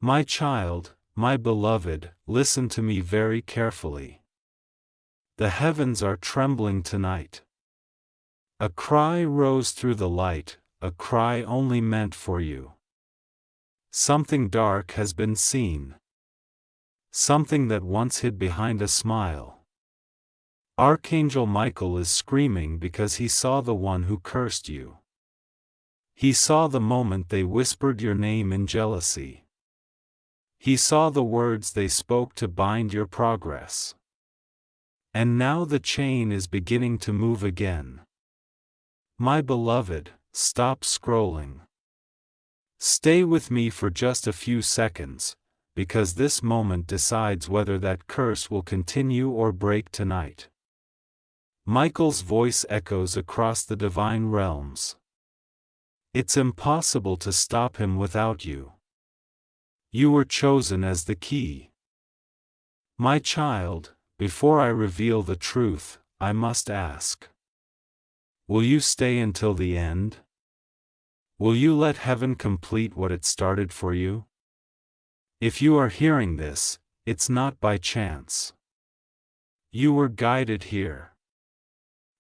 My child, my beloved, listen to me very carefully. The heavens are trembling tonight. A cry rose through the light, a cry only meant for you. Something dark has been seen. Something that once hid behind a smile. Archangel Michael is screaming because he saw the one who cursed you. He saw the moment they whispered your name in jealousy. He saw the words they spoke to bind your progress. And now the chain is beginning to move again. My beloved, stop scrolling. Stay with me for just a few seconds, because this moment decides whether that curse will continue or break tonight. Michael's voice echoes across the divine realms. It's impossible to stop him without you. You were chosen as the key. My child, before I reveal the truth, I must ask. Will you stay until the end? Will you let heaven complete what it started for you? If you are hearing this, it's not by chance. You were guided here.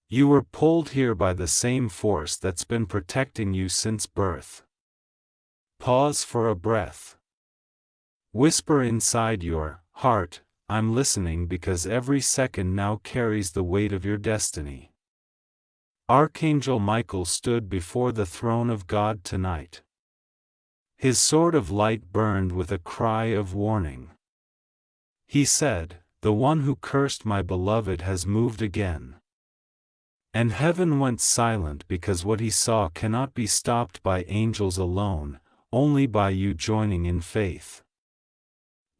You were pulled here by the same force that's been protecting you since birth. Pause for a breath. Whisper inside your heart, I'm listening, because every second now carries the weight of your destiny. Archangel Michael stood before the throne of God tonight. His sword of light burned with a cry of warning. He said, "The one who cursed my beloved has moved again." And heaven went silent because what he saw cannot be stopped by angels alone, only by you joining in faith.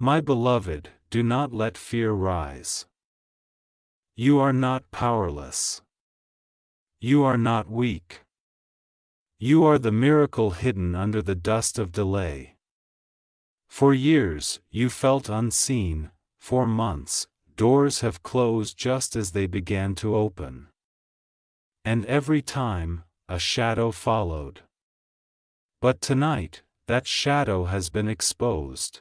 My beloved, do not let fear rise. You are not powerless. You are not weak. You are the miracle hidden under the dust of delay. For years, you felt unseen. For months, doors have closed just as they began to open. And every time, a shadow followed. But tonight, that shadow has been exposed.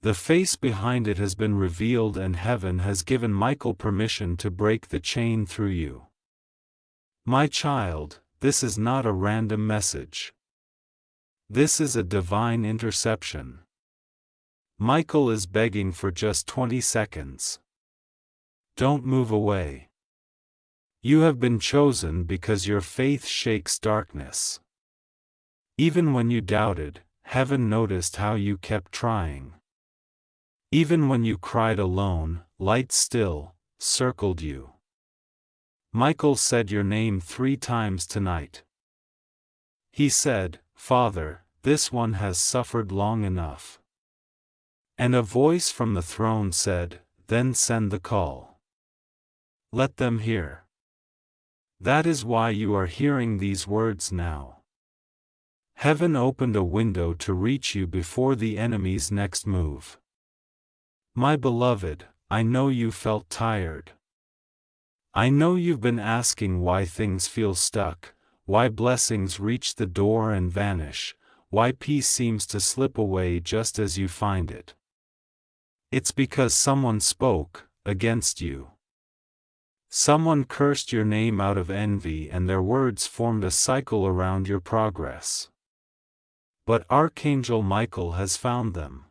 The face behind it has been revealed, and heaven has given Michael permission to break the chain through you. My child, this is not a random message. This is a divine interception. Michael is begging for just 20 seconds. Don't move away. You have been chosen because your faith shakes darkness. Even when you doubted, heaven noticed how you kept trying. Even when you cried alone, light still circled you. Michael said your name 3 times tonight. He said, "Father, this one has suffered long enough." And a voice from the throne said, "Then send the call. Let them hear." That is why you are hearing these words now. Heaven opened a window to reach you before the enemy's next move. My beloved, I know you felt tired. I know you've been asking why things feel stuck, why blessings reach the door and vanish, why peace seems to slip away just as you find it. It's because someone spoke against you. Someone cursed your name out of envy, and their words formed a cycle around your progress. But Archangel Michael has found them.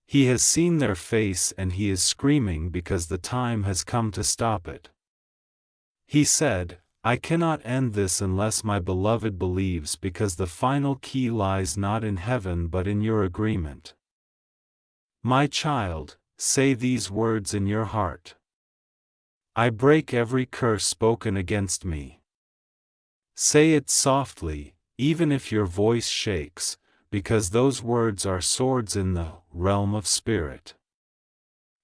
He has seen their face, and he is screaming because the time has come to stop it. He said, "I cannot end this unless my beloved believes, because the final key lies not in heaven but in your agreement." My child, say these words in your heart. I break every curse spoken against me. Say it softly, even if your voice shakes, because those words are swords in the realm of spirit.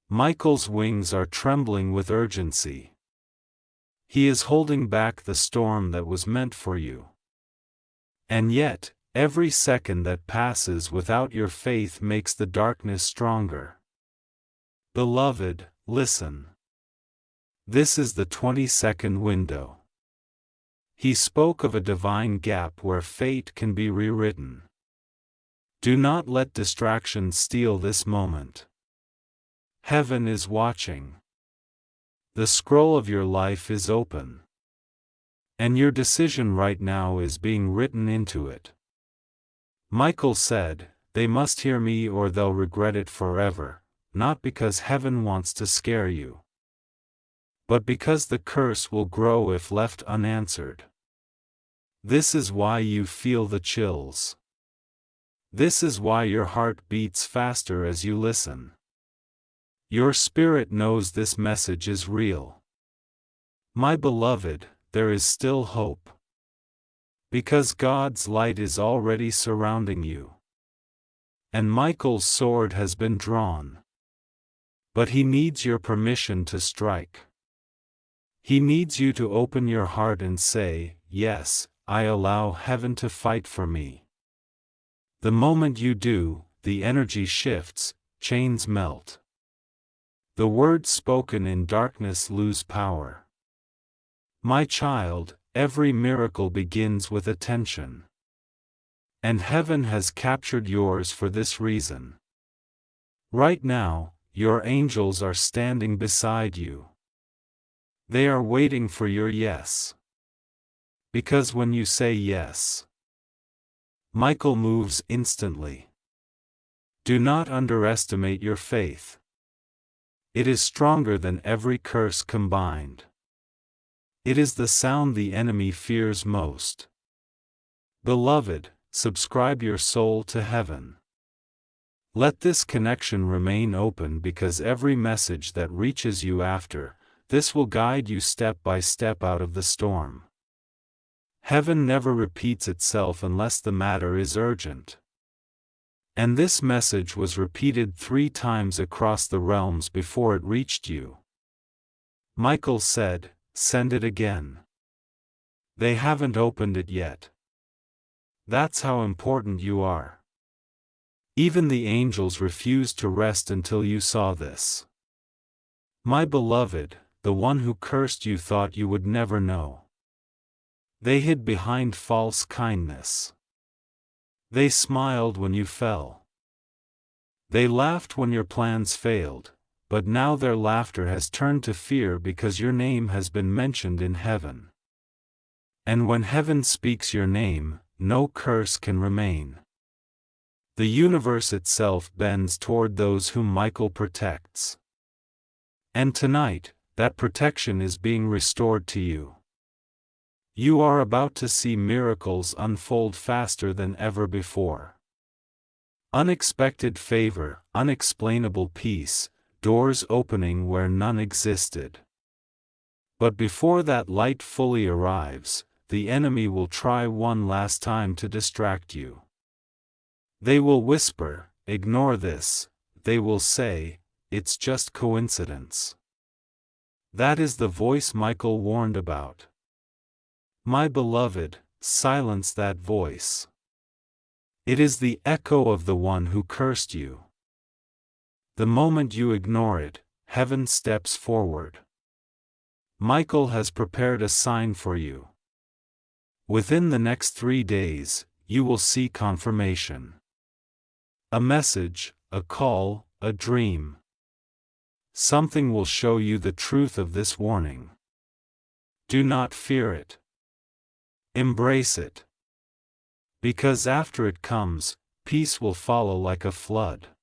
Michael's wings are trembling with urgency. He is holding back the storm that was meant for you. And yet, every second that passes without your faith makes the darkness stronger. Beloved, listen. This is the 20-second window. He spoke of a divine gap where fate can be rewritten. Do not let distractions steal this moment. Heaven is watching. The scroll of your life is open. And your decision right now is being written into it. Michael said, "They must hear me or they'll regret it forever," not because heaven wants to scare you, but because the curse will grow if left unanswered. This is why you feel the chills. This is why your heart beats faster as you listen. Your spirit knows this message is real. My beloved, there is still hope. Because God's light is already surrounding you. And Michael's sword has been drawn. But he needs your permission to strike. He needs you to open your heart and say, "Yes, I allow heaven to fight for me." The moment you do, the energy shifts, chains melt. The words spoken in darkness lose power. My child, every miracle begins with attention. And heaven has captured yours for this reason. Right now, your angels are standing beside you. They are waiting for your yes. Because when you say yes, Michael moves instantly. Do not underestimate your faith. It is stronger than every curse combined. It is the sound the enemy fears most. Beloved, subscribe your soul to heaven. Let this connection remain open because every message that reaches you after this will guide you step by step out of the storm. Heaven never repeats itself unless the matter is urgent. And this message was repeated 3 times across the realms before it reached you. Michael said, "Send it again. They haven't opened it yet." That's how important you are. Even the angels refused to rest until you saw this. My beloved, the one who cursed you thought you would never know. They hid behind false kindness. They smiled when you fell. They laughed when your plans failed, but now their laughter has turned to fear because your name has been mentioned in heaven. And when heaven speaks your name, no curse can remain. The universe itself bends toward those whom Michael protects. And tonight, that protection is being restored to you. You are about to see miracles unfold faster than ever before. Unexpected favor, unexplainable peace, doors opening where none existed. But before that light fully arrives, the enemy will try one last time to distract you. They will whisper, "Ignore this." They will say, "It's just coincidence." That is the voice Michael warned about. My beloved, silence that voice. It is the echo of the one who cursed you. The moment you ignore it, heaven steps forward. Michael has prepared a sign for you. Within the next 3 days, you will see confirmation. A message, a call, a dream. Something will show you the truth of this warning. Do not fear it. Embrace it. Because after it comes, peace will follow like a flood.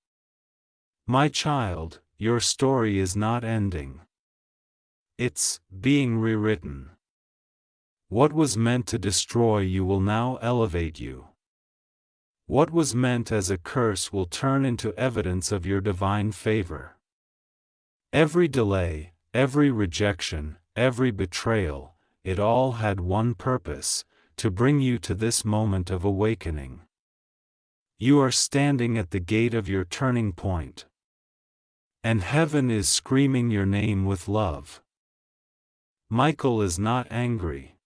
My child, your story is not ending. It's being rewritten. What was meant to destroy you will now elevate you. What was meant as a curse will turn into evidence of your divine favor. Every delay, every rejection, every betrayal, it all had one purpose: to bring you to this moment of awakening. You are standing at the gate of your turning point. And heaven is screaming your name with love. Michael is not angry.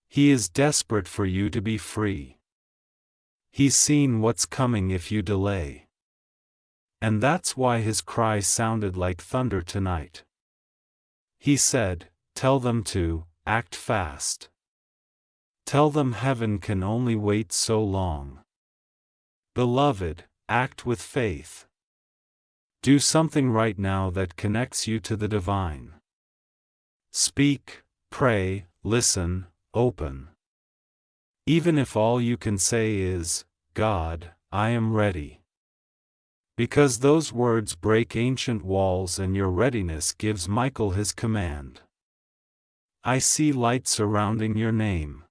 He is desperate for you to be free. He's seen what's coming if you delay. And that's why his cry sounded like thunder tonight. He said, "Tell them to act fast. Tell them heaven can only wait so long. Beloved, act with faith. Do something right now that connects you to the divine. Speak, pray, listen, open. Even if all you can say is, God, I am ready. Because those words break ancient walls and your readiness gives Michael his command. I see light surrounding your name.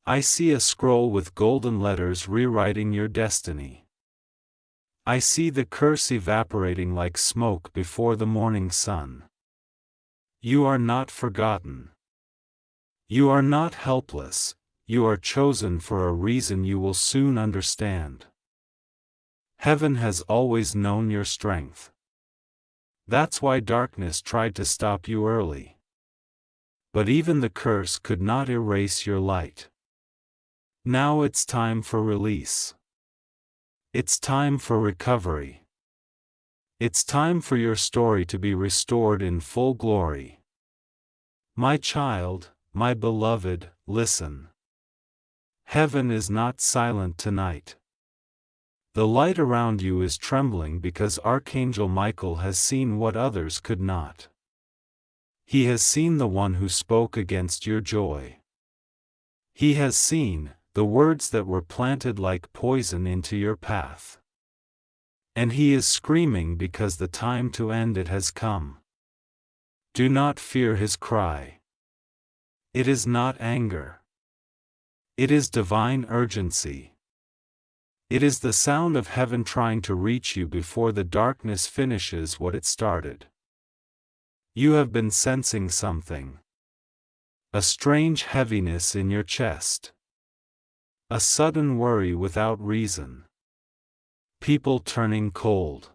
I see a scroll with golden letters rewriting your destiny. I see the curse evaporating like smoke before the morning sun. You are not forgotten. You are not helpless, you are chosen for a reason you will soon understand. Heaven has always known your strength. That's why darkness tried to stop you early. But even the curse could not erase your light. Now it's time for release. It's time for recovery. It's time for your story to be restored in full glory. My child, my beloved, listen. Heaven is not silent tonight. The light around you is trembling because Archangel Michael has seen what others could not. He has seen the one who spoke against your joy. He has seen the words that were planted like poison into your path. And he is screaming because the time to end it has come. Do not fear his cry. It is not anger. It is divine urgency. It is the sound of heaven trying to reach you before the darkness finishes what it started. You have been sensing something. A strange heaviness in your chest. A sudden worry without reason. People turning cold.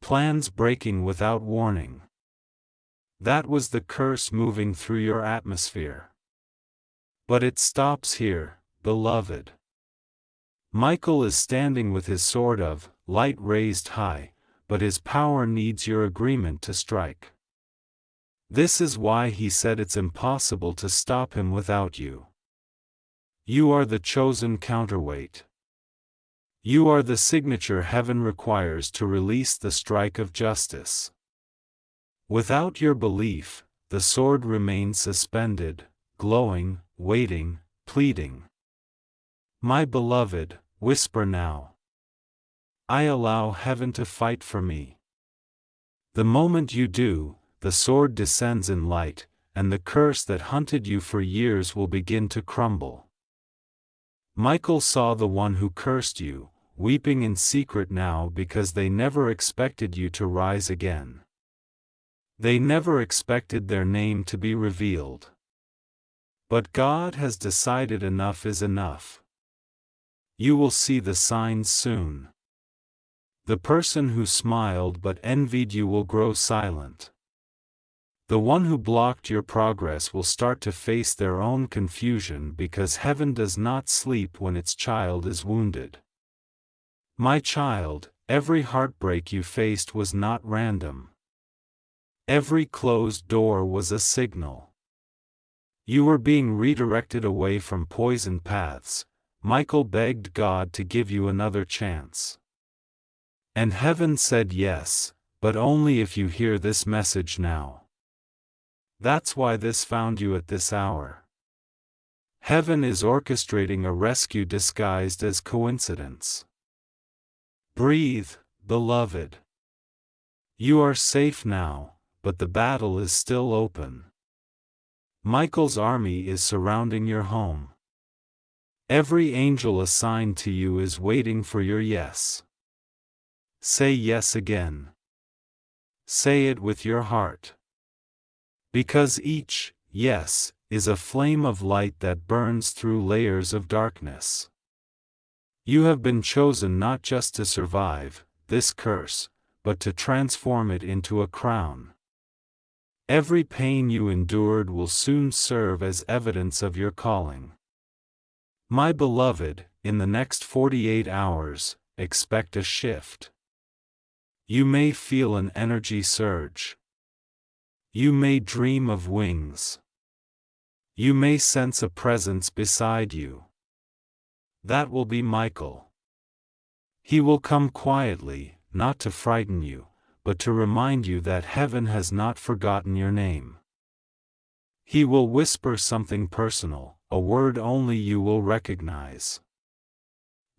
Plans breaking without warning. That was the curse moving through your atmosphere. But it stops here, beloved. Michael is standing with his sword of light raised high, but his power needs your agreement to strike. This is why he said it's impossible to stop him without you. You are the chosen counterweight. You are the signature heaven requires to release the strike of justice. Without your belief, the sword remains suspended, glowing, waiting, pleading. My beloved, whisper now. I allow heaven to fight for me. The moment you do, the sword descends in light, and the curse that hunted you for years will begin to crumble. Michael saw the one who cursed you, weeping in secret now because they never expected you to rise again. They never expected their name to be revealed. But God has decided enough is enough. You will see the signs soon. The person who smiled but envied you will grow silent. The one who blocked your progress will start to face their own confusion because heaven does not sleep when its child is wounded. My child, every heartbreak you faced was not random. Every closed door was a signal. You were being redirected away from poisoned paths. Michael begged God to give you another chance. And heaven said yes, but only if you hear this message now. That's why this found you at this hour. Heaven is orchestrating a rescue disguised as coincidence. Breathe, beloved. You are safe now, but the battle is still open. Michael's army is surrounding your home. Every angel assigned to you is waiting for your yes. Say yes again. Say it with your heart. Because each yes is a flame of light that burns through layers of darkness. You have been chosen not just to survive this curse, but to transform it into a crown. Every pain you endured will soon serve as evidence of your calling. My beloved, in the next 48 hours, expect a shift. You may feel an energy surge. You may dream of wings. You may sense a presence beside you. That will be Michael. He will come quietly, not to frighten you, but to remind you that heaven has not forgotten your name. He will whisper something personal, a word only you will recognize.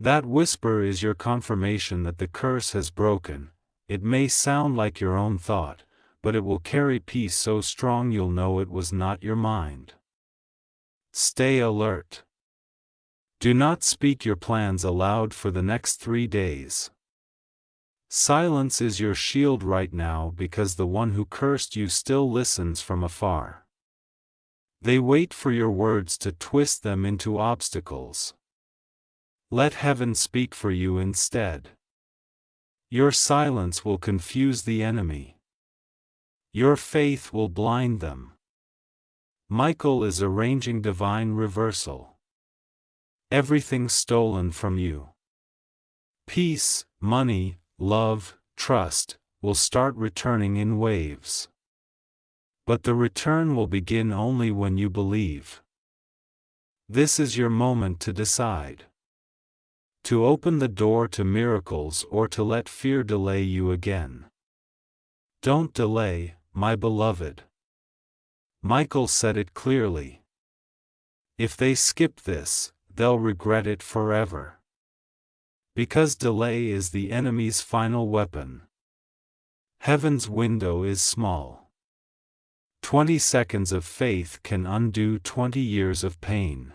That whisper is your confirmation that the curse has broken. It may sound like your own thought, but it will carry peace so strong you'll know it was not your mind. Stay alert. Do not speak your plans aloud for the next 3 days. Silence is your shield right now because the one who cursed you still listens from afar. They wait for your words to twist them into obstacles. Let heaven speak for you instead. Your silence will confuse the enemy. Your faith will blind them. Michael is arranging divine reversal. Everything stolen from you. Peace, money, love, trust, will start returning in waves. But the return will begin only when you believe. This is your moment to decide. To open the door to miracles or to let fear delay you again. Don't delay, my beloved. Michael said it clearly. If they skip this, they'll regret it forever. Because delay is the enemy's final weapon. Heaven's window is small. 20 seconds of faith can undo 20 years of pain.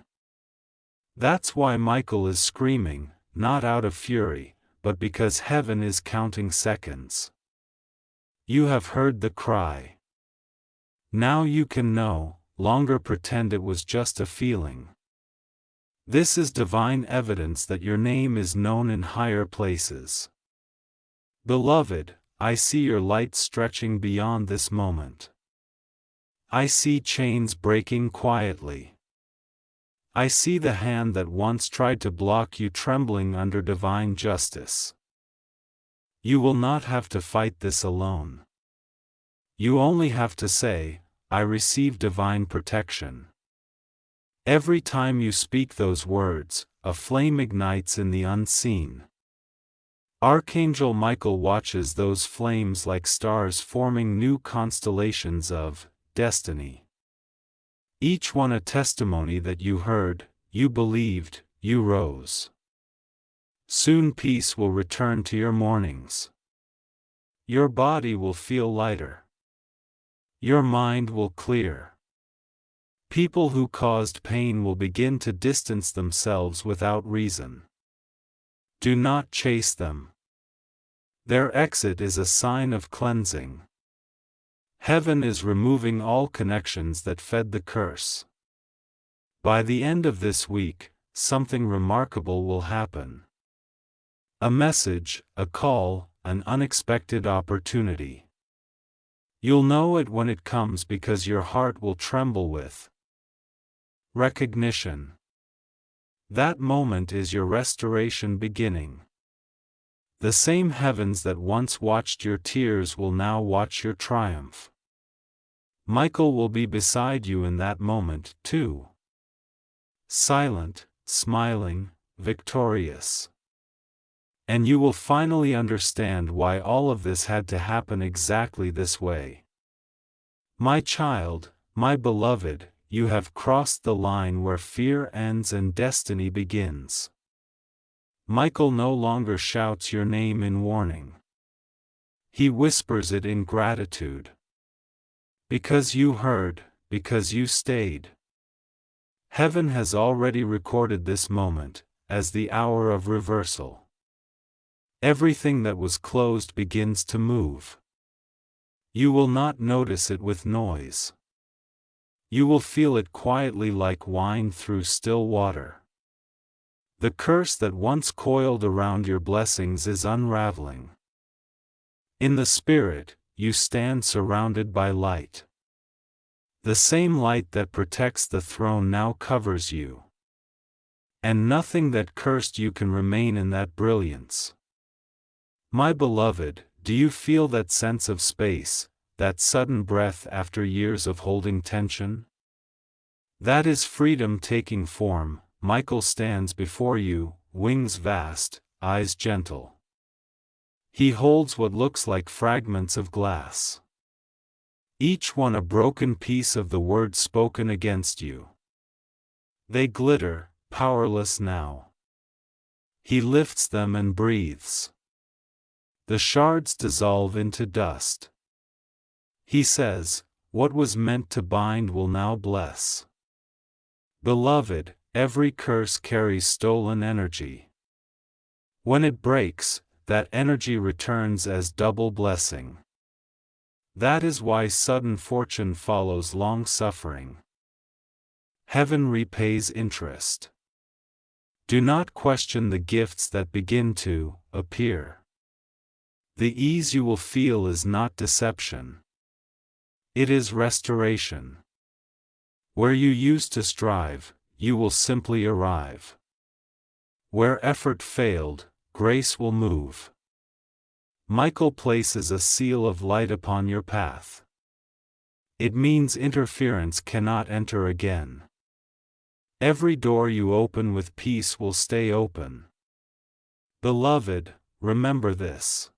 That's why Michael is screaming, not out of fury, but because heaven is counting seconds. You have heard the cry. Now you can no longer pretend it was just a feeling. This is divine evidence that your name is known in higher places. Beloved, I see your light stretching beyond this moment. I see chains breaking quietly. I see the hand that once tried to block you trembling under divine justice. You will not have to fight this alone. You only have to say, I receive divine protection. Every time you speak those words, a flame ignites in the unseen. Archangel Michael watches those flames like stars forming new constellations of destiny. Each one a testimony that you heard, you believed, you rose. Soon peace will return to your mornings. Your body will feel lighter. Your mind will clear. People who caused pain will begin to distance themselves without reason. Do not chase them. Their exit is a sign of cleansing. Heaven is removing all connections that fed the curse. By the end of this week, something remarkable will happen. A message, a call, an unexpected opportunity. You'll know it when it comes because your heart will tremble with recognition. That moment is your restoration beginning. The same heavens that once watched your tears will now watch your triumph. Michael will be beside you in that moment, too. Silent, smiling, victorious. And you will finally understand why all of this had to happen exactly this way. My child, my beloved, you have crossed the line where fear ends and destiny begins. Michael no longer shouts your name in warning. He whispers it in gratitude. Because you heard, because you stayed. Heaven has already recorded this moment, as the hour of reversal. Everything that was closed begins to move. You will not notice it with noise. You will feel it quietly like wine through still water. The curse that once coiled around your blessings is unraveling. In the Spirit, you stand surrounded by light. The same light that protects the throne now covers you. And nothing that cursed you can remain in that brilliance. My beloved, do you feel that sense of space, that sudden breath after years of holding tension? That is freedom taking form. Michael stands before you, wings vast, eyes gentle. He holds what looks like fragments of glass. Each one a broken piece of the words spoken against you. They glitter, powerless now. He lifts them and breathes. The shards dissolve into dust. He says, "What was meant to bind will now bless." Beloved, every curse carries stolen energy. When it breaks, that energy returns as double blessing. That is why sudden fortune follows long suffering. Heaven repays interest. Do not question the gifts that begin to appear. The ease you will feel is not deception. It is restoration. Where you used to strive, you will simply arrive. Where effort failed, grace will move. Michael places a seal of light upon your path. It means interference cannot enter again. Every door you open with peace will stay open. Beloved, remember this.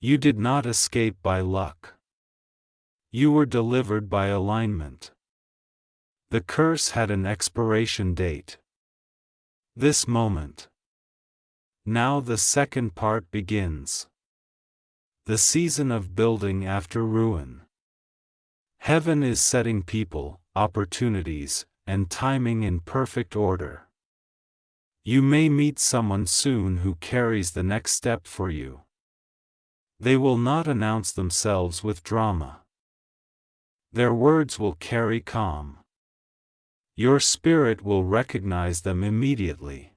You did not escape by luck. You were delivered by alignment. The curse had an expiration date. This moment. Now the second part begins. The season of building after ruin. Heaven is setting people, opportunities, and timing in perfect order. You may meet someone soon who carries the next step for you. They will not announce themselves with drama. Their words will carry calm. Your spirit will recognize them immediately.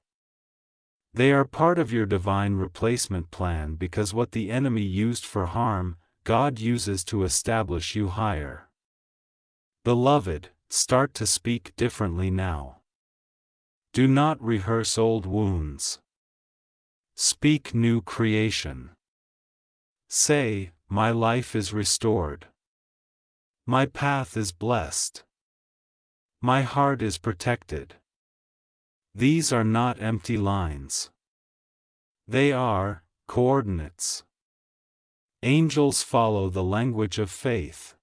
They are part of your divine replacement plan because what the enemy used for harm, God uses to establish you higher. Beloved, start to speak differently now. Do not rehearse old wounds. Speak new creation. Say, "My life is restored. My path is blessed. My heart is protected." These are not empty lines. They are coordinates. Angels follow the language of faith.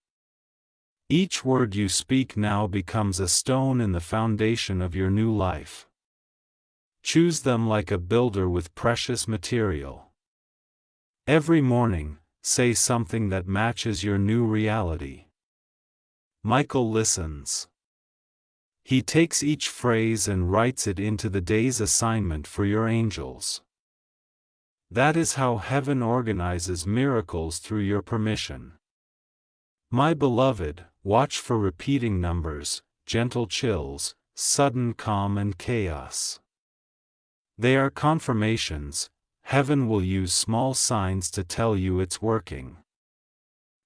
Each word you speak now becomes a stone in the foundation of your new life. Choose them like a builder with precious material. Every morning, say something that matches your new reality. Michael listens. He takes each phrase and writes it into the day's assignment for your angels. That is how heaven organizes miracles through your permission. My beloved, watch for repeating numbers, gentle chills, sudden calm and chaos. They are confirmations. Heaven will use small signs to tell you it's working.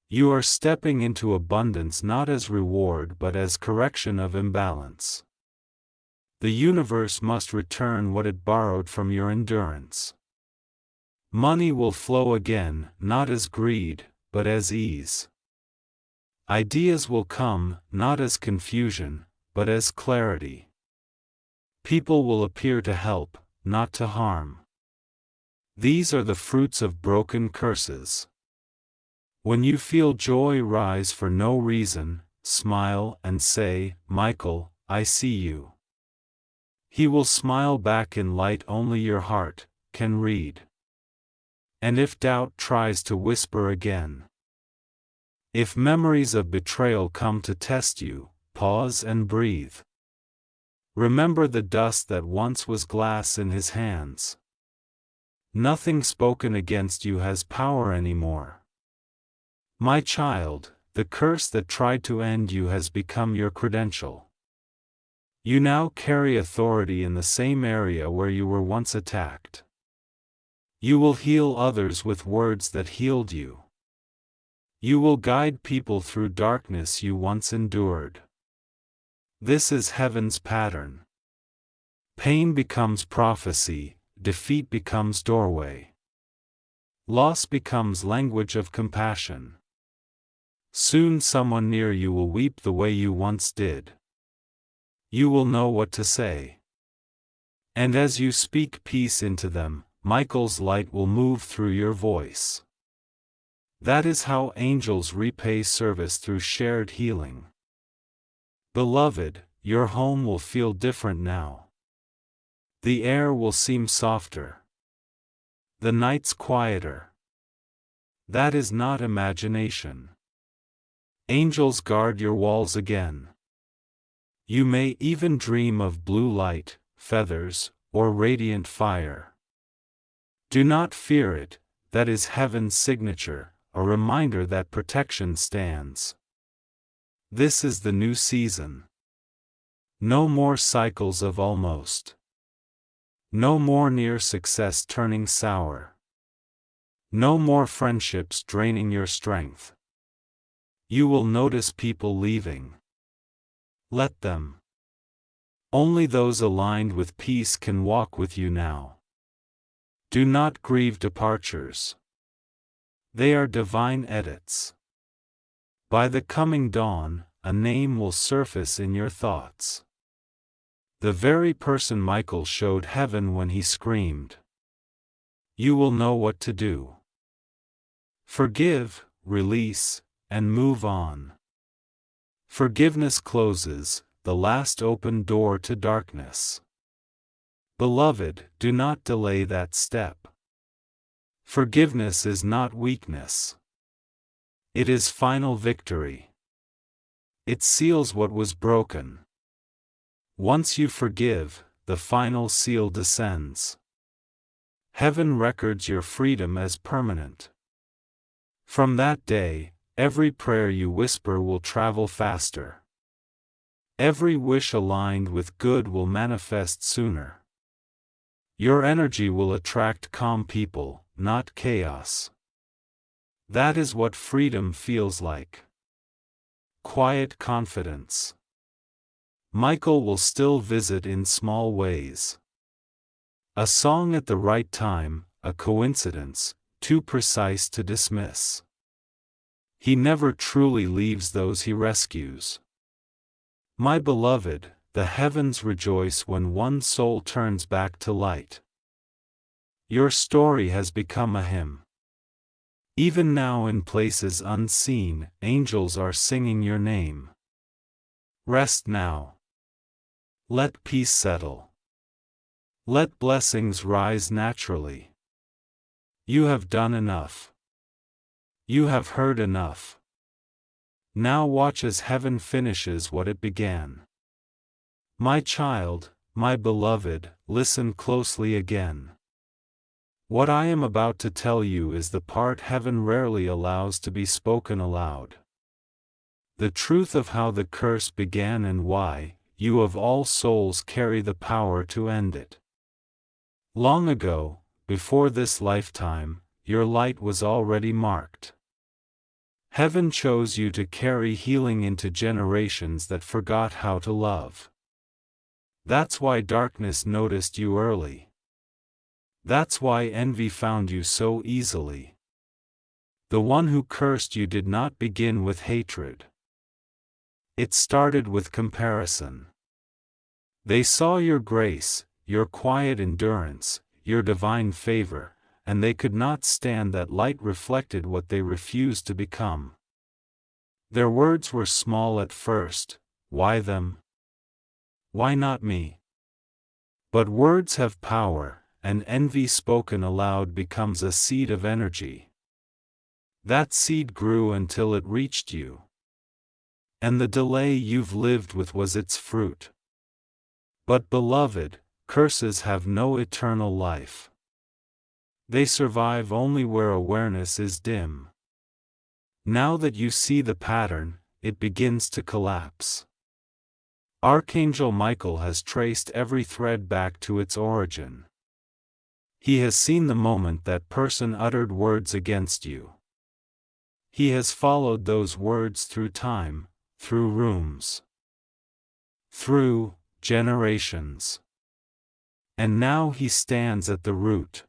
You are stepping into abundance not as reward but as correction of imbalance. The universe must return what it borrowed from your endurance. Money will flow again, not as greed, but as ease. Ideas will come, not as confusion, but as clarity. People will appear to help, not to harm. These are the fruits of broken curses. When you feel joy rise for no reason, smile and say, "Michael, I see you." He will smile back in light only your heart can read. And if doubt tries to whisper again, if memories of betrayal come to test you, pause and breathe. Remember the dust that once was glass in his hands. Nothing spoken against you has power anymore. My child, the curse that tried to end you has become your credential. You now carry authority in the same area where you were once attacked. You will heal others with words that healed you. You will guide people through darkness you once endured. This is heaven's pattern. Pain becomes prophecy, defeat becomes doorway. Loss becomes language of compassion. Soon someone near you will weep the way you once did. You will know what to say. And as you speak peace into them, Michael's light will move through your voice. That is how angels repay service through shared healing. Beloved, your home will feel different now. The air will seem softer. The nights quieter. That is not imagination. Angels guard your walls again. You may even dream of blue light, feathers, or radiant fire. Do not fear it, that is heaven's signature, a reminder that protection stands. This is the new season. No more cycles of almost. No more near success turning sour. No more friendships draining your strength. You will notice people leaving. Let them. Only those aligned with peace can walk with you now. Do not grieve departures. They are divine edits. By the coming dawn, a name will surface in your thoughts. The very person Michael showed heaven when he screamed. You will know what to do. Forgive, release, and move on. Forgiveness closes the last open door to darkness. Beloved, do not delay that step. Forgiveness is not weakness. It is final victory. It seals what was broken. Once you forgive, the final seal descends. Heaven records your freedom as permanent. From that day, every prayer you whisper will travel faster. Every wish aligned with good will manifest sooner. Your energy will attract calm people, not chaos. That is what freedom feels like. Quiet confidence. Michael will still visit in small ways. A song at the right time, a coincidence, too precise to dismiss. He never truly leaves those he rescues. My beloved, the heavens rejoice when one soul turns back to light. Your story has become a hymn. Even now in places unseen, angels are singing your name. Rest now. Let peace settle. Let blessings rise naturally. You have done enough. You have heard enough. Now watch as heaven finishes what it began. My child, my beloved, listen closely again. What I am about to tell you is the part heaven rarely allows to be spoken aloud. The truth of how the curse began and why, you of all souls carry the power to end it. Long ago, before this lifetime, your light was already marked. Heaven chose you to carry healing into generations that forgot how to love. That's why darkness noticed you early. That's why envy found you so easily. The one who cursed you did not begin with hatred. It started with comparison. They saw your grace, your quiet endurance, your divine favor, and they could not stand that light reflected what they refused to become. Their words were small at first. Why them? Why not me? But words have power, and envy spoken aloud becomes a seed of energy. That seed grew until it reached you. And the delay you've lived with was its fruit. But beloved, curses have no eternal life. They survive only where awareness is dim. Now that you see the pattern, it begins to collapse. Archangel Michael has traced every thread back to its origin. He has seen the moment that person uttered words against you. He has followed those words through time, through rooms, through generations. And now he stands at the root.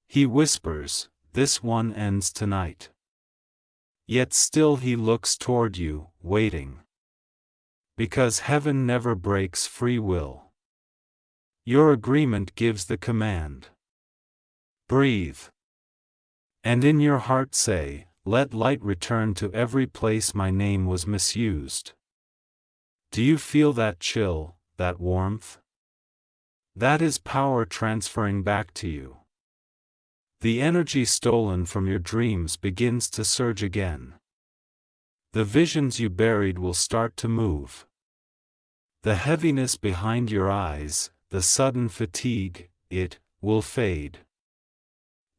He whispers, "This one ends tonight." Yet still he looks toward you, waiting. Because heaven never breaks free will. Your agreement gives the command. Breathe. And in your heart say, let light return to every place my name was misused. Do you feel that chill, that warmth? That is power transferring back to you. The energy stolen from your dreams begins to surge again. The visions you buried will start to move. The heaviness behind your eyes, the sudden fatigue, it will fade.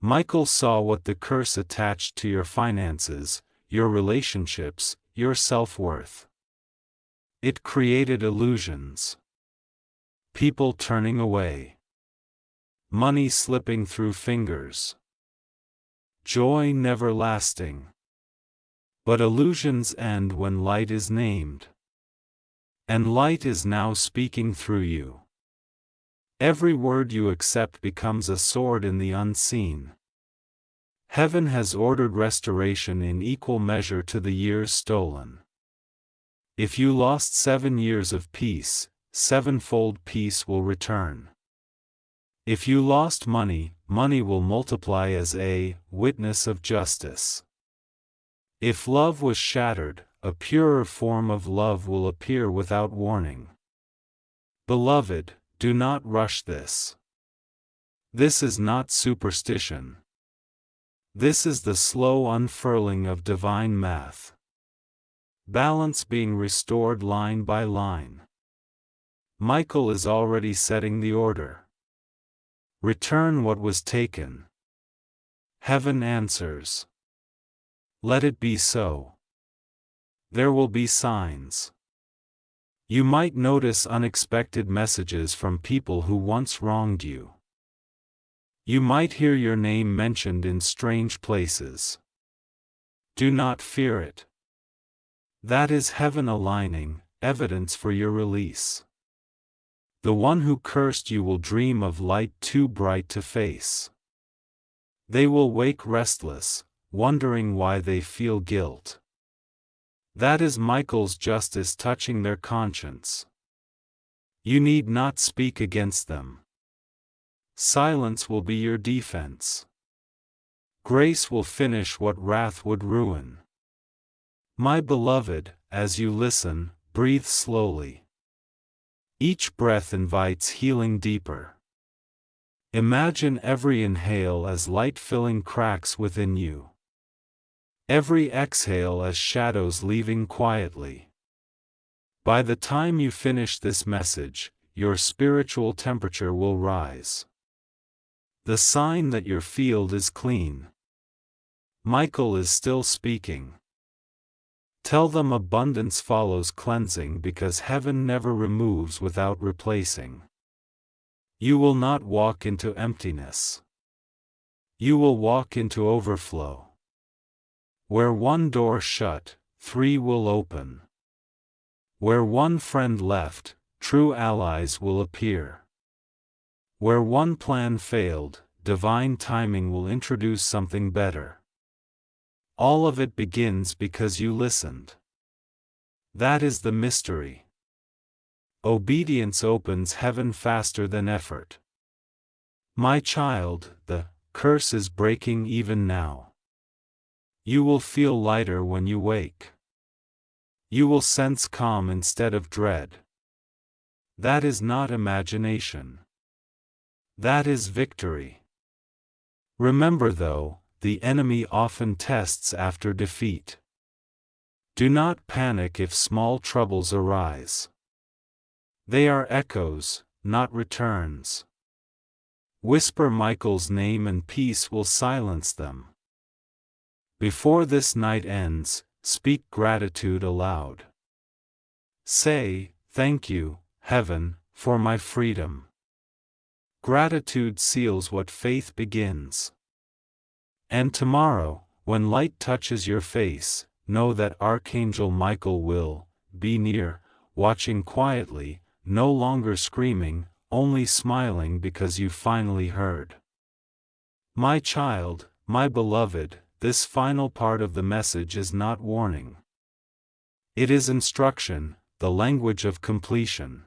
Michael saw what the curse attached to your finances, your relationships, your self-worth. It created illusions. People turning away. Money slipping through fingers. Joy never lasting. But illusions end when light is named. And light is now speaking through you. Every word you accept becomes a sword in the unseen. Heaven has ordered restoration in equal measure to the years stolen. If you lost 7 years of peace, 7-fold peace will return. If you lost money, money will multiply as a witness of justice. If love was shattered, a purer form of love will appear without warning. Beloved, do not rush this. This is not superstition. This is the slow unfurling of divine math. Balance being restored line by line. Michael is already setting the order. Return what was taken. Heaven answers. Let it be so. There will be signs. You might notice unexpected messages from people who once wronged you. You might hear your name mentioned in strange places. Do not fear it. That is heaven aligning, evidence for your release. The one who cursed you will dream of light too bright to face. They will wake restless, wondering why they feel guilt. That is Michael's justice touching their conscience. You need not speak against them. Silence will be your defense. Grace will finish what wrath would ruin. My beloved, as you listen, breathe slowly. Each breath invites healing deeper. Imagine every inhale as light filling cracks within you. Every exhale as shadows leaving quietly. By the time you finish this message, your spiritual temperature will rise. The sign that your field is clean. Michael is still speaking. Tell them abundance follows cleansing because heaven never removes without replacing. You will not walk into emptiness. You will walk into overflow. Where one door shut, 3 will open. Where one friend left, true allies will appear. Where one plan failed, divine timing will introduce something better. All of it begins because you listened. That is the mystery. Obedience opens heaven faster than effort. My child, the curse is breaking even now. You will feel lighter when you wake. You will sense calm instead of dread. That is not imagination. That is victory. Remember though, the enemy often tests after defeat. Do not panic if small troubles arise. They are echoes, not returns. Whisper Michael's name and peace will silence them. Before this night ends, speak gratitude aloud. Say, thank you, heaven, for my freedom. Gratitude seals what faith begins. And tomorrow, when light touches your face, know that Archangel Michael will be near, watching quietly, no longer screaming, only smiling because you finally heard. My child, my beloved, this final part of the message is not warning. It is instruction, the language of completion.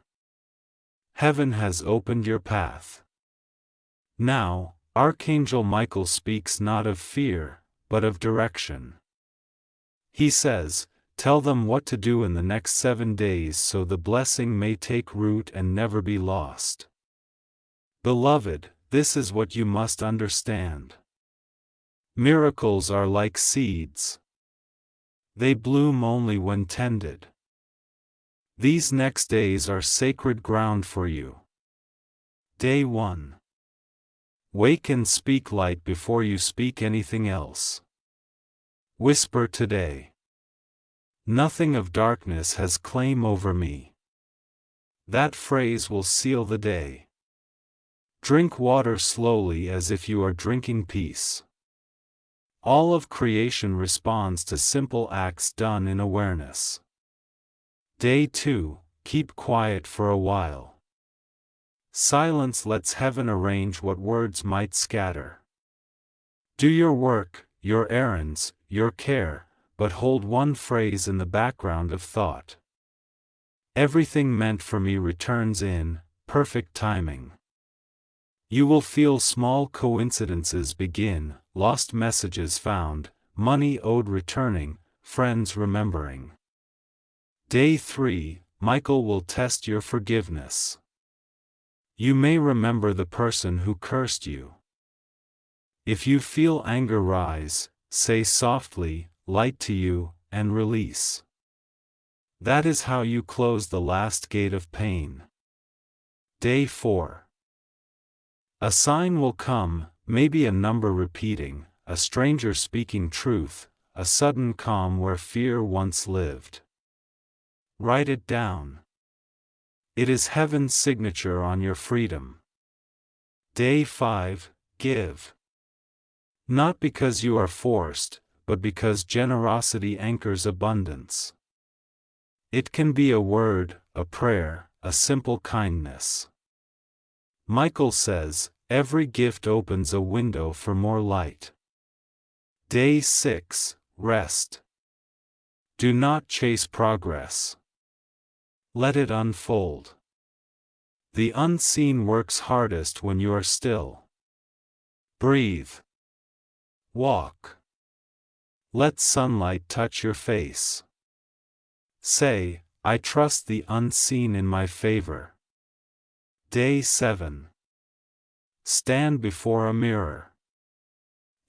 Heaven has opened your path. Now, Archangel Michael speaks not of fear, but of direction. He says, "Tell them what to do in the next 7 days so the blessing may take root and never be lost." Beloved, this is what you must understand. Miracles are like seeds. They bloom only when tended. These next days are sacred ground for you. Day 1. Wake and speak light before you speak anything else. Whisper today. Nothing of darkness has claim over me. That phrase will seal the day. Drink water slowly as if you are drinking peace. All of creation responds to simple acts done in awareness. Day 2, keep quiet for a while. Silence lets heaven arrange what words might scatter. Do your work, your errands, your care, but hold one phrase in the background of thought. Everything meant for me returns in perfect timing. You will feel small coincidences begin, lost messages found, money owed returning, friends remembering. Day 3, Michael will test your forgiveness. You may remember the person who cursed you. If you feel anger rise, say softly, "Light to you," and release. That is how you close the last gate of pain. Day 4. A sign will come, maybe a number repeating, a stranger speaking truth, a sudden calm where fear once lived. Write it down. It is heaven's signature on your freedom. Day 5, give. Not because you are forced, but because generosity anchors abundance. It can be a word, a prayer, a simple kindness. Michael says, every gift opens a window for more light. Day 6, rest. Do not chase progress. Let it unfold. The unseen works hardest when you are still. Breathe. Walk. Let sunlight touch your face. Say, I trust the unseen in my favor. Day 7. Stand before a mirror.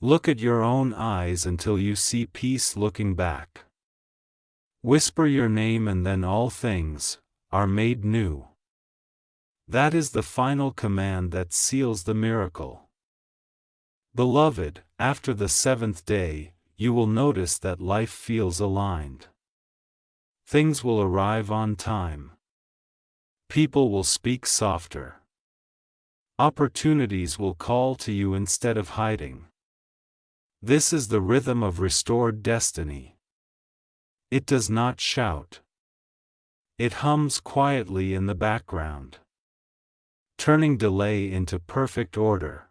Look at your own eyes until you see peace looking back. Whisper your name and then all things are made new. That is the final command that seals the miracle. Beloved, after the 7th day, you will notice that life feels aligned. Things will arrive on time. People will speak softer. Opportunities will call to you instead of hiding. This is the rhythm of restored destiny. It does not shout. It hums quietly in the background, turning delay into perfect order.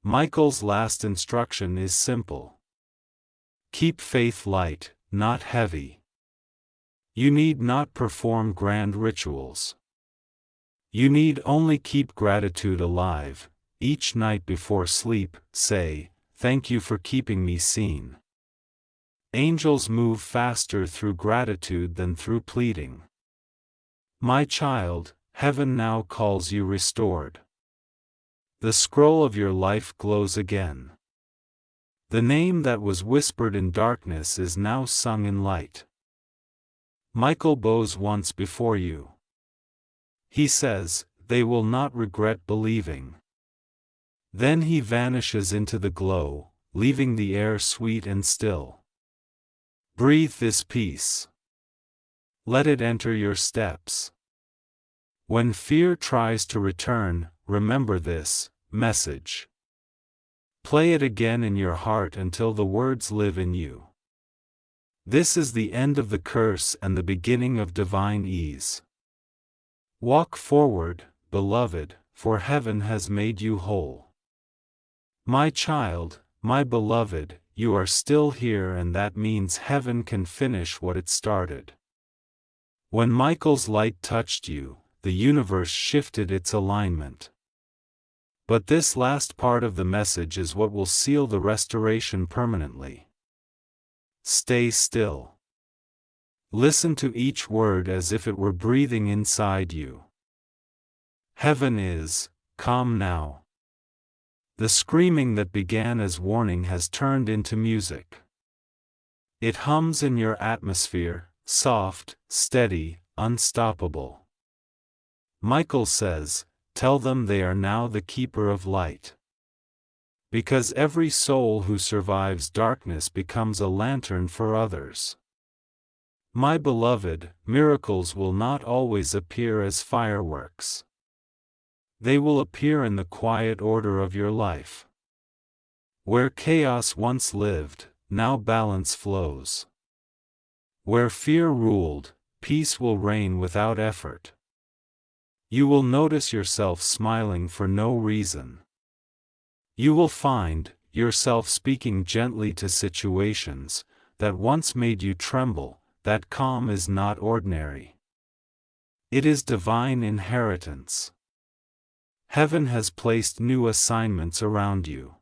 Michael's last instruction is simple. Keep faith light, not heavy. You need not perform grand rituals. You need only keep gratitude alive. Each night before sleep, say, "Thank you for keeping me seen." Angels move faster through gratitude than through pleading. My child, heaven now calls you restored. The scroll of your life glows again. The name that was whispered in darkness is now sung in light. Michael bows once before you. He says, they will not regret believing. Then he vanishes into the glow, leaving the air sweet and still. Breathe this peace. Let it enter your steps. When fear tries to return, remember this message. Play it again in your heart until the words live in you. This is the end of the curse and the beginning of divine ease. Walk forward, beloved, for heaven has made you whole. My child, my beloved, you are still here, and that means heaven can finish what it started. When Michael's light touched you, the universe shifted its alignment. But this last part of the message is what will seal the restoration permanently. Stay still. Listen to each word as if it were breathing inside you. Heaven is calm now. The screaming that began as warning has turned into music. It hums in your atmosphere, soft, steady, unstoppable. Michael says, "Tell them they are now the keeper of light." Because every soul who survives darkness becomes a lantern for others. My beloved, miracles will not always appear as fireworks. They will appear in the quiet order of your life. Where chaos once lived, now balance flows. Where fear ruled, peace will reign without effort. You will notice yourself smiling for no reason. You will find yourself speaking gently to situations that once made you tremble. That calm is not ordinary. It is divine inheritance. Heaven has placed new assignments around you.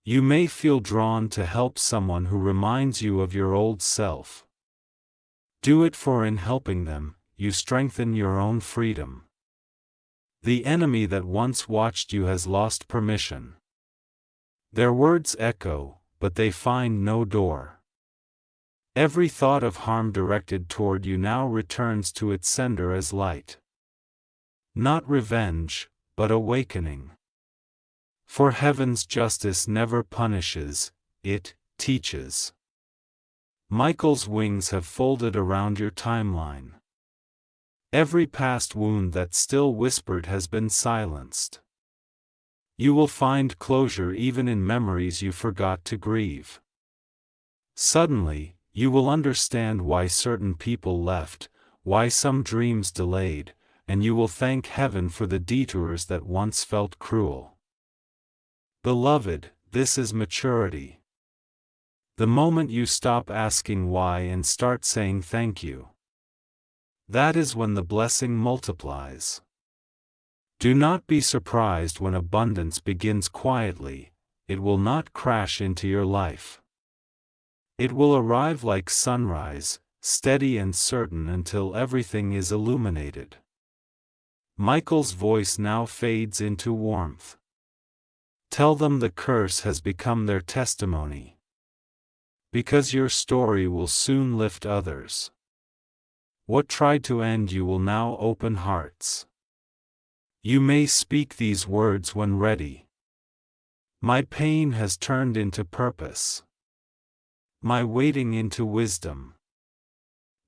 You may feel drawn to help someone who reminds you of your old self. Do it, for in helping them, you strengthen your own freedom. The enemy that once watched you has lost permission. Their words echo, but they find no door. Every thought of harm directed toward you now returns to its sender as light. Not revenge, but awakening. For heaven's justice never punishes, it teaches. Michael's wings have folded around your timeline. Every past wound that still whispered has been silenced. You will find closure even in memories you forgot to grieve. Suddenly, you will understand why certain people left, why some dreams delayed, and you will thank heaven for the detours that once felt cruel. Beloved, this is maturity. The moment you stop asking why and start saying thank you. That is when the blessing multiplies. Do not be surprised when abundance begins quietly. It will not crash into your life. It will arrive like sunrise, steady and certain until everything is illuminated. Michael's voice now fades into warmth. Tell them the curse has become their testimony. Because your story will soon lift others. What tried to end you will now open hearts. You may speak these words when ready. My pain has turned into purpose. My waiting into wisdom.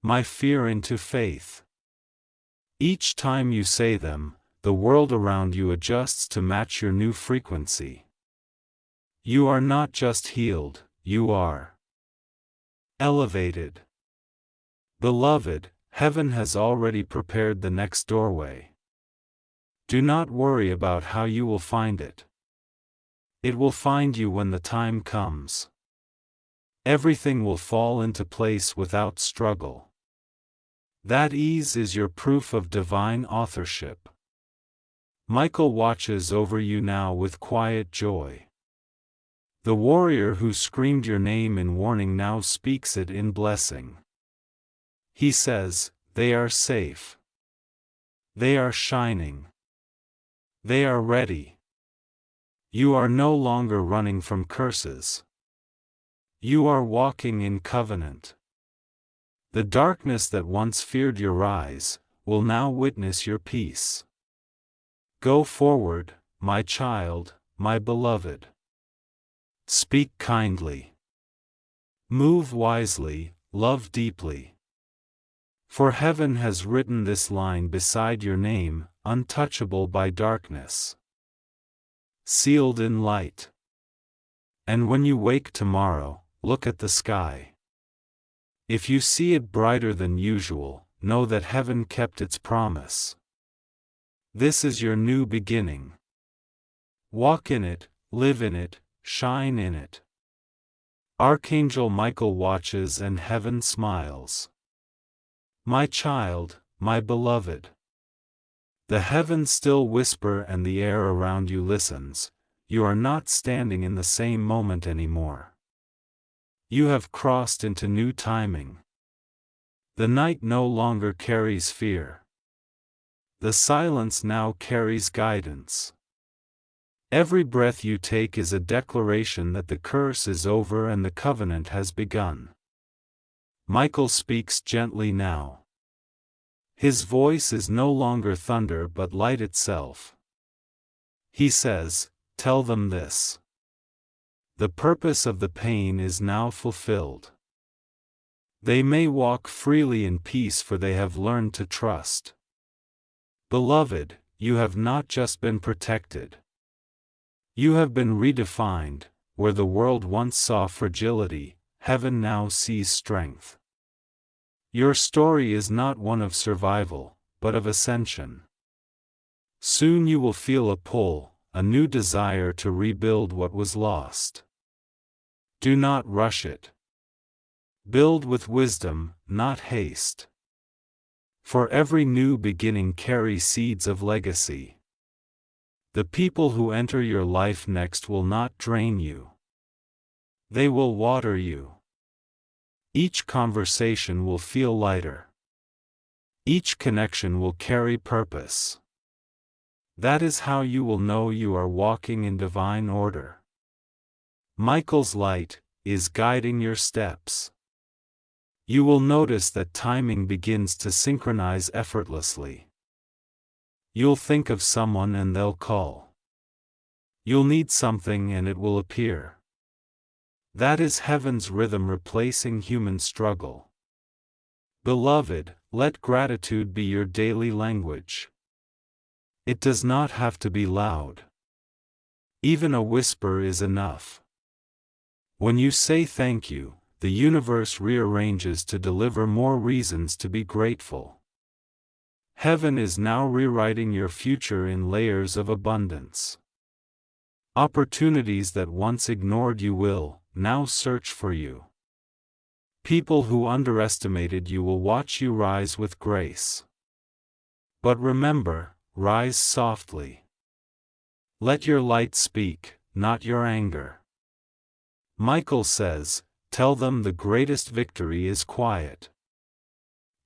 My fear into faith. Each time you say them, the world around you adjusts to match your new frequency. You are not just healed, you are elevated. Beloved, heaven has already prepared the next doorway. Do not worry about how you will find it. It will find you when the time comes. Everything will fall into place without struggle. That ease is your proof of divine authorship. Michael watches over you now with quiet joy. The warrior who screamed your name in warning now speaks it in blessing. He says, they are safe. They are shining. They are ready. You are no longer running from curses. You are walking in covenant. The darkness that once feared your rise, will now witness your peace. Go forward, my child, my beloved. Speak kindly. Move wisely, love deeply. For heaven has written this line beside your name, untouchable by darkness. Sealed in light. And when you wake tomorrow, look at the sky. If you see it brighter than usual, know that heaven kept its promise. This is your new beginning. Walk in it, live in it, shine in it. Archangel Michael watches and heaven smiles. My child, my beloved. The heavens still whisper and the air around you listens. You are not standing in the same moment anymore. You have crossed into new timing. The night no longer carries fear. The silence now carries guidance. Every breath you take is a declaration that the curse is over and the covenant has begun. Michael speaks gently now. His voice is no longer thunder but light itself. He says, "Tell them this. The purpose of the pain is now fulfilled. They may walk freely in peace for they have learned to trust. Beloved, you have not just been protected. You have been redefined. Where the world once saw fragility, heaven now sees strength. Your story is not one of survival, but of ascension. Soon you will feel a pull, a new desire to rebuild what was lost. Do not rush it. Build with wisdom, not haste. For every new beginning carries seeds of legacy. The people who enter your life next will not drain you. They will water you. Each conversation will feel lighter. Each connection will carry purpose. That is how you will know you are walking in divine order. Michael's light is guiding your steps. You will notice that timing begins to synchronize effortlessly. You'll think of someone and they'll call. You'll need something and it will appear. That is heaven's rhythm replacing human struggle. Beloved, let gratitude be your daily language. It does not have to be loud. Even a whisper is enough. When you say thank you, the universe rearranges to deliver more reasons to be grateful. Heaven is now rewriting your future in layers of abundance. Opportunities that once ignored you will now search for you. People who underestimated you will watch you rise with grace. But remember, rise softly. Let your light speak, not your anger. Michael says, tell them the greatest victory is quiet.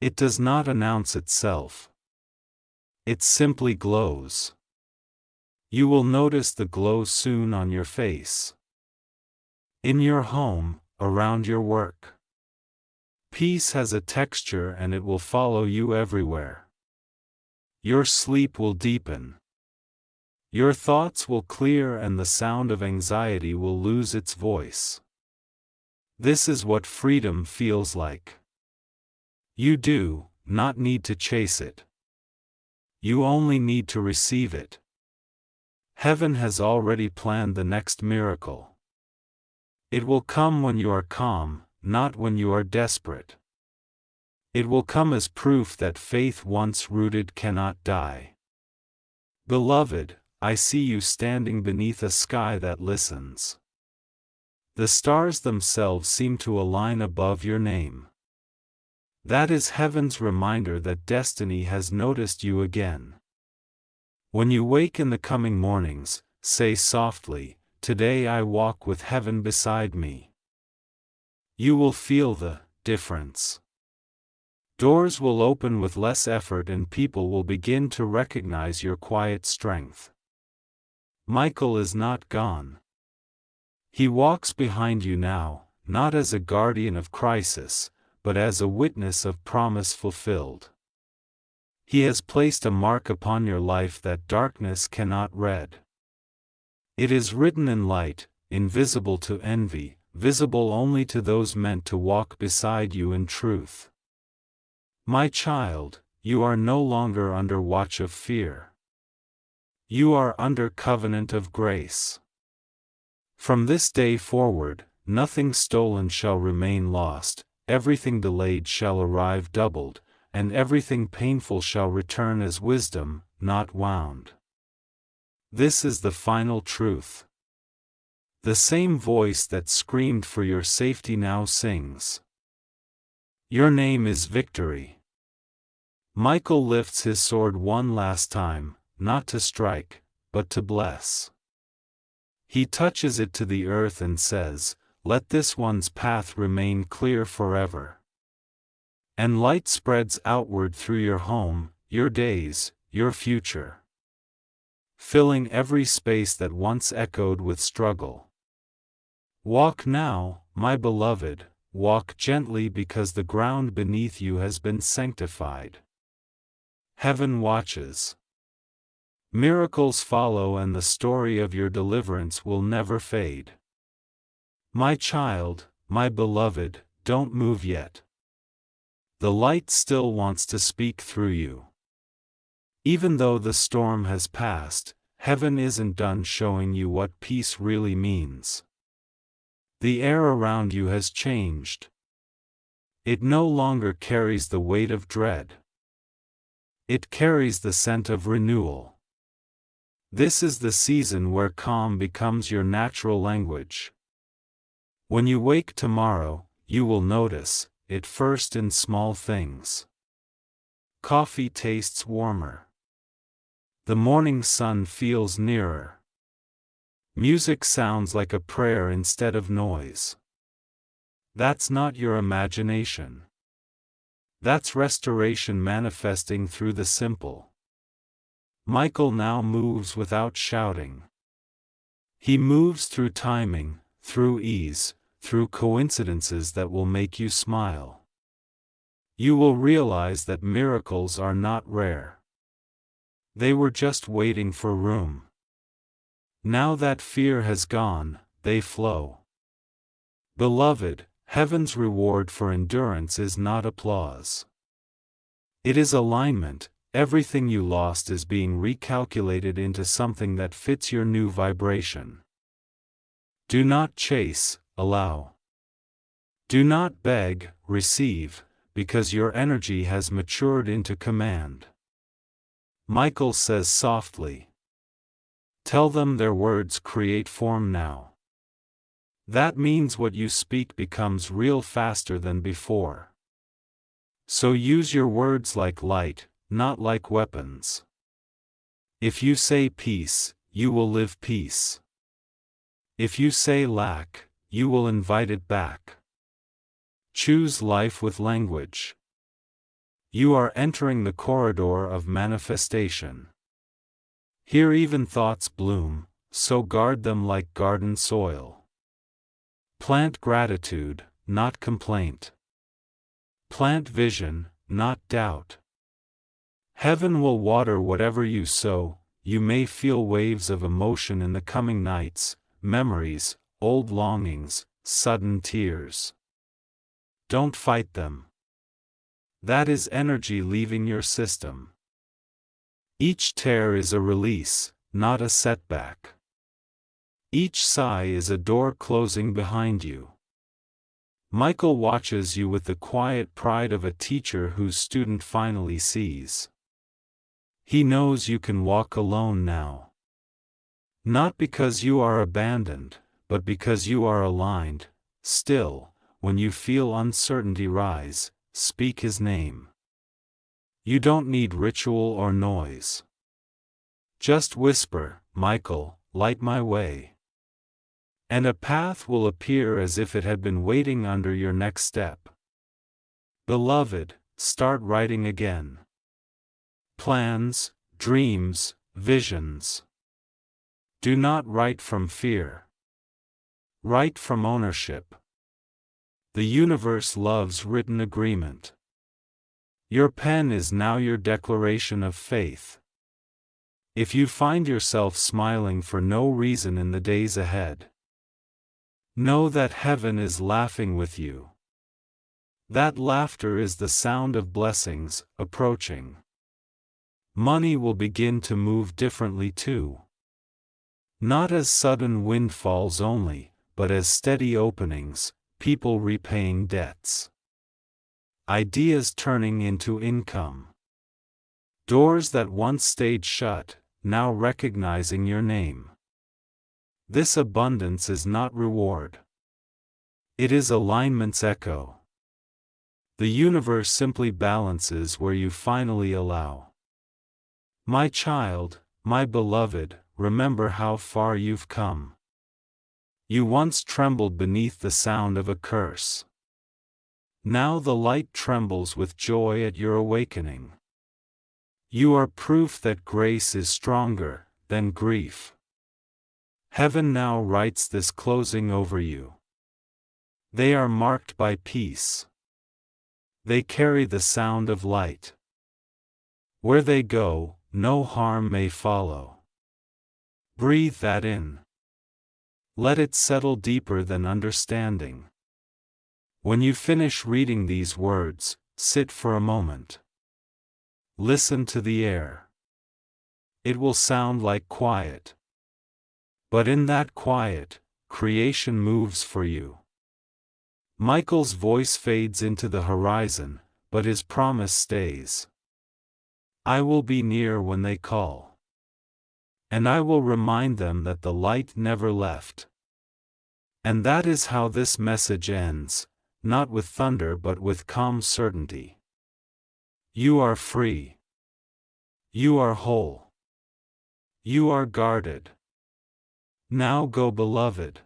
It does not announce itself. It simply glows. You will notice the glow soon on your face. In your home, around your work. Peace has a texture and it will follow you everywhere. Your sleep will deepen. Your thoughts will clear and the sound of anxiety will lose its voice. This is what freedom feels like. You do not need to chase it. You only need to receive it. Heaven has already planned the next miracle. It will come when you are calm, not when you are desperate. It will come as proof that faith once rooted cannot die. Beloved, I see you standing beneath a sky that listens. The stars themselves seem to align above your name. That is heaven's reminder that destiny has noticed you again. When you wake in the coming mornings, say softly, "Today I walk with heaven beside me." You will feel the difference. Doors will open with less effort and people will begin to recognize your quiet strength. Michael is not gone. He walks behind you now, not as a guardian of crisis, but as a witness of promise fulfilled. He has placed a mark upon your life that darkness cannot read. It is written in light, invisible to envy, visible only to those meant to walk beside you in truth. My child, you are no longer under watch of fear. You are under covenant of grace. From this day forward, nothing stolen shall remain lost, everything delayed shall arrive doubled, and everything painful shall return as wisdom, not wound. This is the final truth. The same voice that screamed for your safety now sings. Your name is victory. Michael lifts his sword one last time, not to strike, but to bless. He touches it to the earth and says, "Let this one's path remain clear forever." And light spreads outward through your home, your days, your future, filling every space that once echoed with struggle. Walk now, my beloved, walk gently because the ground beneath you has been sanctified. Heaven watches. Miracles follow and the story of your deliverance will never fade. My child, my beloved, don't move yet. The light still wants to speak through you. Even though the storm has passed, heaven isn't done showing you what peace really means. The air around you has changed. It no longer carries the weight of dread. It carries the scent of renewal. This is the season where calm becomes your natural language. When you wake tomorrow, you will notice it first in small things. Coffee tastes warmer. The morning sun feels nearer. Music sounds like a prayer instead of noise. That's not your imagination. That's restoration manifesting through the simple. Michael now moves without shouting. He moves through timing, through ease, through coincidences that will make you smile. You will realize that miracles are not rare. They were just waiting for room. Now that fear has gone, they flow. Beloved, heaven's reward for endurance is not applause. It is alignment. Everything you lost is being recalculated into something that fits your new vibration. Do not chase, allow. Do not beg, receive, because your energy has matured into command. Michael says softly, "Tell them their words create form now." That means what you speak becomes real faster than before. So use your words like light, not like weapons. If you say peace, you will live peace. If you say lack, you will invite it back. Choose life with language. You are entering the corridor of manifestation. Here even thoughts bloom, so guard them like garden soil. Plant gratitude, not complaint. Plant vision, not doubt. Heaven will water whatever you sow. You may feel waves of emotion in the coming nights, memories, old longings, sudden tears. Don't fight them. That is energy leaving your system. Each tear is a release, not a setback. Each sigh is a door closing behind you. Michael watches you with the quiet pride of a teacher whose student finally sees. He knows you can walk alone now. Not because you are abandoned, but because you are aligned. Still, when you feel uncertainty rise, speak his name. You don't need ritual or noise. Just whisper, "Michael, light my way." And a path will appear as if it had been waiting under your next step. Beloved, start writing again. Plans, dreams, visions. Do not write from fear. Write from ownership. The universe loves written agreement. Your pen is now your declaration of faith. If you find yourself smiling for no reason in the days ahead, know that heaven is laughing with you. That laughter is the sound of blessings approaching. Money will begin to move differently too. Not as sudden windfalls only, but as steady openings, people repaying debts. Ideas turning into income. Doors that once stayed shut, now recognizing your name. This abundance is not reward. It is alignment's echo. The universe simply balances where you finally allow. My child, my beloved, remember how far you've come. You once trembled beneath the sound of a curse. Now the light trembles with joy at your awakening. You are proof that grace is stronger than grief. Heaven now writes this closing over you. They are marked by peace. They carry the sound of light. Where they go, no harm may follow. Breathe that in. Let it settle deeper than understanding. When you finish reading these words, sit for a moment. Listen to the air. It will sound like quiet. But in that quiet, creation moves for you. Michael's voice fades into the horizon, but his promise stays. I will be near when they call. And I will remind them that the light never left. And that is how this message ends, not with thunder but with calm certainty. You are free. You are whole. You are guarded. Now go, beloved.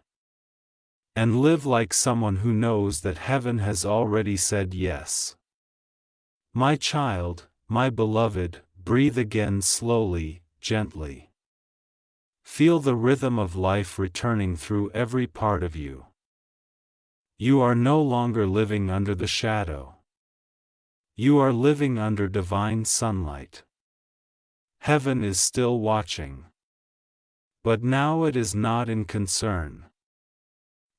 And live like someone who knows that heaven has already said yes. My child, my beloved, breathe again slowly, gently. Feel the rhythm of life returning through every part of you. You are no longer living under the shadow. You are living under divine sunlight. Heaven is still watching. But now it is not in concern.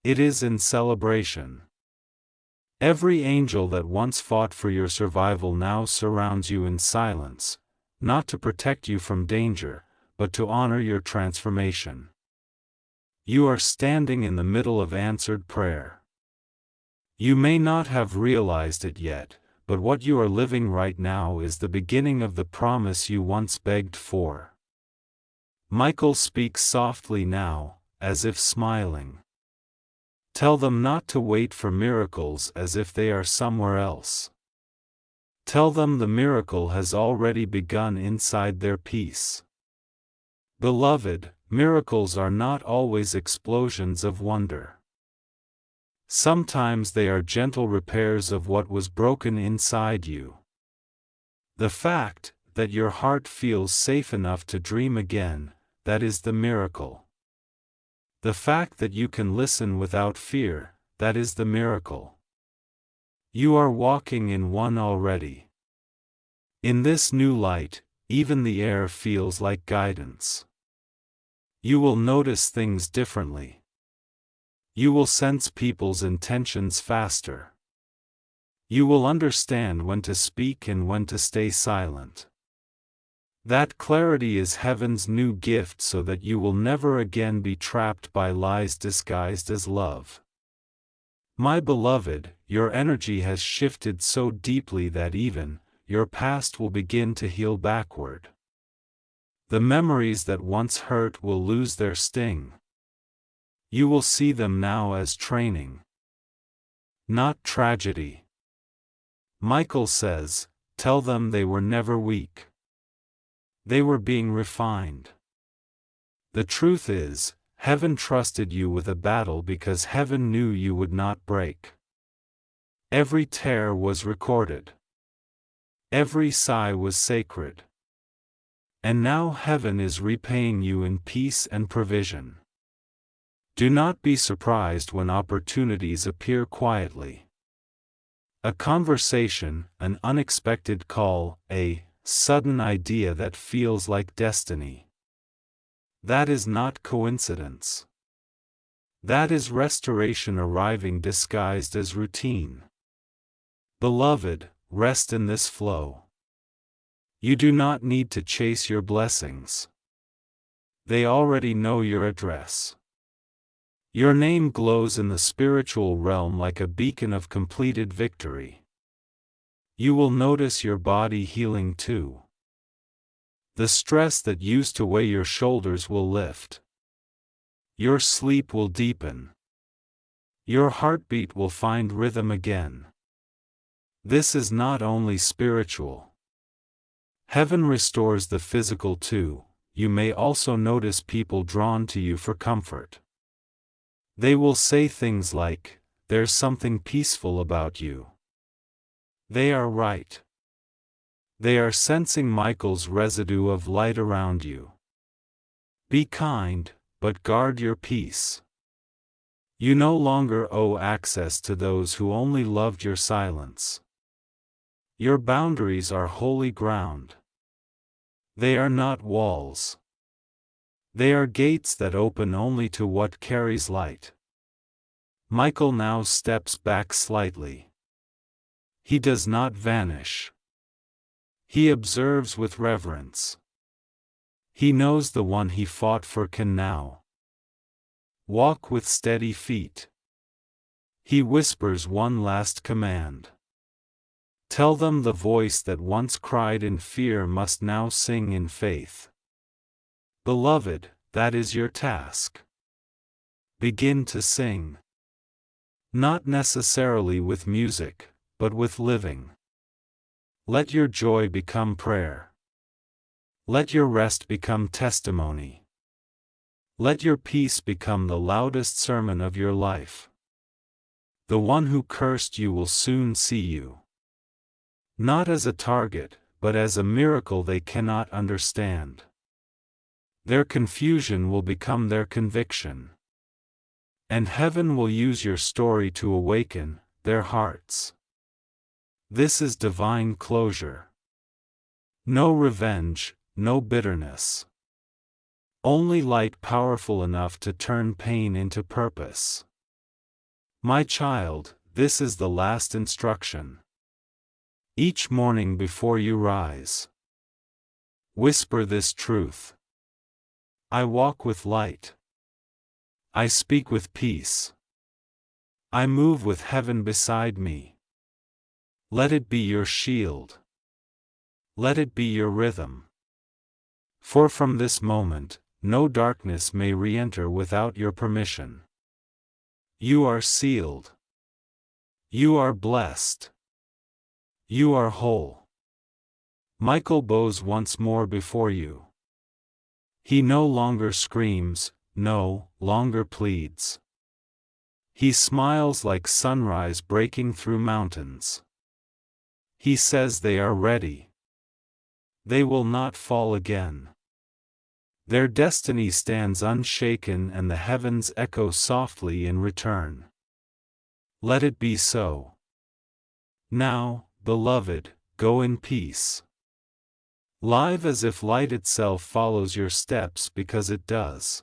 It is in celebration. Every angel that once fought for your survival now surrounds you in silence, not to protect you from danger, but to honor your transformation. You are standing in the middle of answered prayer. You may not have realized it yet, but what you are living right now is the beginning of the promise you once begged for. Michael speaks softly now, as if smiling. Tell them not to wait for miracles as if they are somewhere else. Tell them the miracle has already begun inside their peace. Beloved, miracles are not always explosions of wonder. Sometimes they are gentle repairs of what was broken inside you. The fact that your heart feels safe enough to dream again, that is the miracle. The fact that you can listen without fear, that is the miracle. You are walking in one already. In this new light, even the air feels like guidance. You will notice things differently. You will sense people's intentions faster. You will understand when to speak and when to stay silent. That clarity is heaven's new gift so that you will never again be trapped by lies disguised as love. My beloved, your energy has shifted so deeply that even your past will begin to heal backward. The memories that once hurt will lose their sting. You will see them now as training, not tragedy. Michael says, tell them they were never weak. They were being refined. The truth is, heaven trusted you with a battle because heaven knew you would not break. Every tear was recorded. Every sigh was sacred. And now heaven is repaying you in peace and provision. Do not be surprised when opportunities appear quietly. A conversation, an unexpected call, a sudden idea that feels like destiny. That is not coincidence. That is restoration arriving disguised as routine. Beloved, rest in this flow. You do not need to chase your blessings. They already know your address. Your name glows in the spiritual realm like a beacon of completed victory. You will notice your body healing too. The stress that used to weigh your shoulders will lift. Your sleep will deepen. Your heartbeat will find rhythm again. This is not only spiritual. Heaven restores the physical too. You may also notice people drawn to you for comfort. They will say things like, "There's something peaceful about you." They are right. They are sensing Michael's residue of light around you. Be kind, but guard your peace. You no longer owe access to those who only loved your silence. Your boundaries are holy ground. They are not walls. They are gates that open only to what carries light. Michael now steps back slightly. He does not vanish. He observes with reverence. He knows the one he fought for can now walk with steady feet. He whispers one last command. Tell them the voice that once cried in fear must now sing in faith. Beloved, that is your task. Begin to sing. Not necessarily with music, but with living. Let your joy become prayer. Let your rest become testimony. Let your peace become the loudest sermon of your life. The one who cursed you will soon see you. Not as a target, but as a miracle they cannot understand. Their confusion will become their conviction. And heaven will use your story to awaken their hearts. This is divine closure. No revenge, no bitterness. Only light powerful enough to turn pain into purpose. My child, this is the last instruction. Each morning before you rise, whisper this truth. I walk with light. I speak with peace. I move with heaven beside me. Let it be your shield. Let it be your rhythm. For from this moment, no darkness may re-enter without your permission. You are sealed. You are blessed. You are whole. Michael bows once more before you. He no longer screams, no longer pleads. He smiles like sunrise breaking through mountains. He says they are ready. They will not fall again. Their destiny stands unshaken and the heavens echo softly in return. Let it be so. Now, beloved, go in peace. Live as if light itself follows your steps because it does.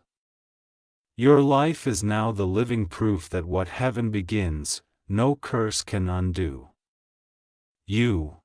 Your life is now the living proof that what heaven begins, no curse can undo. You